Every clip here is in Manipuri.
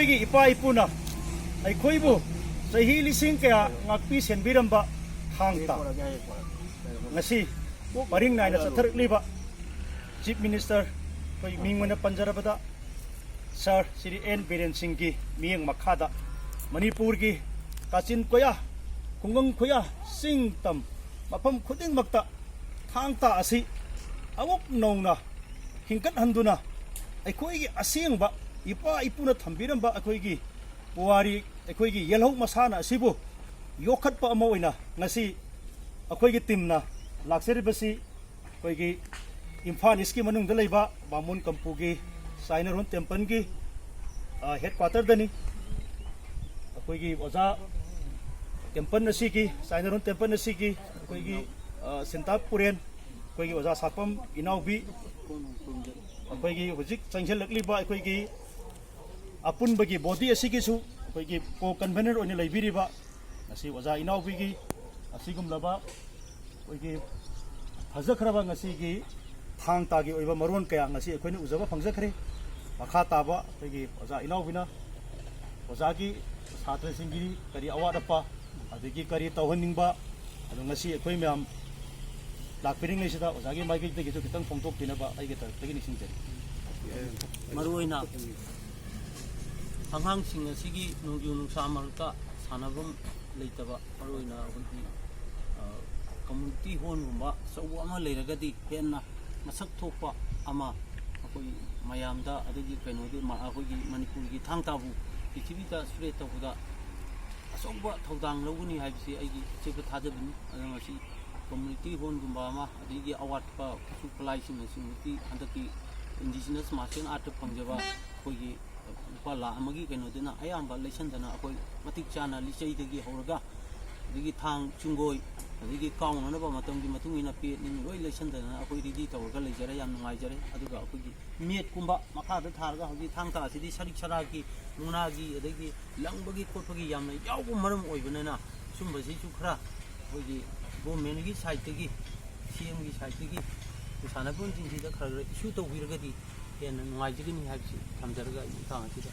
ꯑꯩꯈꯣꯏꯒꯤ ꯏꯄꯥ ꯏꯄꯨꯅ ꯑꯩꯈꯣꯏꯕꯨ ꯆꯍꯤ ꯂꯤꯁꯤꯡ ꯀꯌꯥ ꯉꯥꯛꯄꯤ ꯁꯦꯟꯕꯤꯔꯝꯕ ꯊꯥꯡ ꯇꯥ ngasi paring naina chatharliba chief minister koi mingmana panjarabada sir Sri N Biren Singh gi miyeng makhada Manipur gi kachin koya khungang khoya singtam mafam khuding makta thangta asi amuk nongna hingkat handuna aikoi gi asengba ipa ipuna thambiramba akoi gi puari aikoi gi yelhau masana asibu yokhat pa ama oina ngasi akoi gi timna laksaribasi akoi gi Imphal East ki manung da leiba Bamun Kampu gi Sainaron Temple gi headquarter dani akoi gi oza temple nasi gi Sainaron Temple nasi gi akoi gi Sintapuren akoi gi oza Sapam Inaubi akoi gi hojik changjel lakliba akoi gi apun bagi body asi gi su akoi gi ko convener oni leibiriba nasi oza Inaubi gi asigum laba akoi gi hazakraba ngasi gi thang tagi oiba maron kaya ngasi akoina ujaba phangjakhre makha taba tegi oza Inaubina oza gi satra singi kari awada pa adigi kari tawhaningba adu ngasi akoi myam lakpiring leisida oza gi maigi tegi su kitang phongtok tinaba aige tar tegi nisingje maruina hanghang sing asigi nungju nungsa marta sanabam leitaba maruina hodi community hall gumba sawu ama leiragadi henna masak thokpa ama akoi mayamda adigi kainodi ma akoi Manipur gi thangtabu pithibida sure tabuda asongba thodang loguni haibisi aigi chebe thajabini adamasi community hall gumba ama adigi award pa supply simti handaki indigenous martial art pangjaba akoi pala amagi kainodina ayamba leisandana akoi matik chana lichaidagi horaga adigi thang chungoi adigi kaung na ba matamgi matungina pe ni loi leisandana akoi ridi tawga leijare yam nungai jare aduga akoi miet kumba makada tharga hogi thangta asidi sarik saragi munagi adigi langbagi khotpagi yamna yawgu maram oibana sumbasi su khara hogi government gi side gi CM gi side gi sanabun jinji da khara issue tawbiragadi yen nungai jigini habsi thamjarga thang asida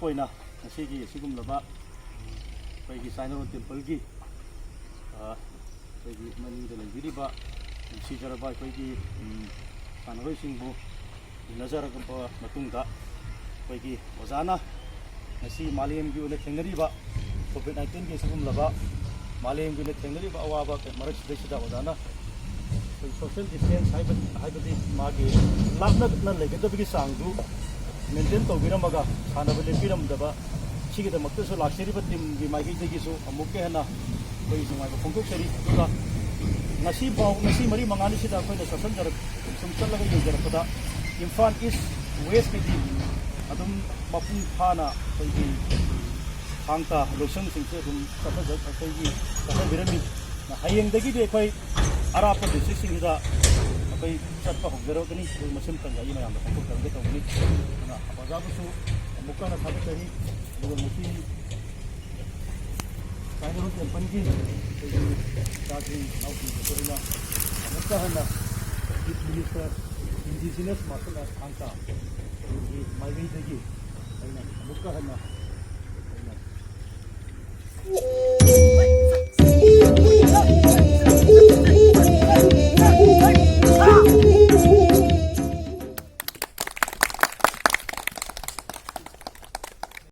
poina asigi sigum laba paigi Sainaron Temple gi paigi mani da lagiriba si jaraba paigi sanaroi singbu nazara gumpa matungda paigi ozana ngasi malem gi una thengnariba COVID-19 gi sigum laba malem gi una thengnariba awaba marak sida ozana social distance haibadi magi lakna na legadabigi sangdu maintain tawbiramaga sanaba lepiramdaba sigidamक्ता सु लाक्सरिबा टीम gi माइगिसु अमुके हना कोई सुमाइबा फोंदोक्सरी दुगा ngasi baw ngasi mari mangani sida akoina sasan jar sum chalaga yejarpada Imphal East West ki adum mapung phana koigi hangta loisang singse dum sasan koigi sasan birami hayeng dagi de koi arapa district singida ꯑꯩꯈꯣꯏ ꯆꯠꯄ ꯍꯧꯖꯔꯛꯀꯅꯤ ꯑꯗꯨ ꯃꯁꯤꯡ ꯃꯇꯝꯗ ꯑꯩ ꯃꯌꯥꯝꯗ ꯐꯣꯡꯗꯣꯛꯆꯔꯒꯦ ꯇꯧꯕꯅꯤ ꯑꯗꯨꯅ ꯑꯣꯖꯥꯕꯨꯁꯨ ꯑꯃꯨꯛꯀ ꯍꯟꯅ ꯊꯥꯒꯠꯆꯔꯤ ꯑꯗꯨꯒ ꯃꯁꯤ ꯀꯥꯏꯅꯕ ꯇꯦꯝꯄꯜꯒꯤ ꯑꯩꯈꯣꯏꯒꯤ ꯏꯆꯥꯁꯤꯡ ꯏꯅꯥꯎꯁꯤꯡꯗꯁꯨ ꯑꯩꯅ ꯑꯃꯨꯛꯀ ꯍꯟꯅ chief minister indigenous martial art ꯊꯥꯡ ꯇꯥ ꯑꯩꯒꯤ ꯃꯥꯏꯀꯩꯗꯒꯤ ꯑꯩꯅ ꯑꯃꯨꯛꯀ ꯍꯟꯅ ꯑꯩꯅ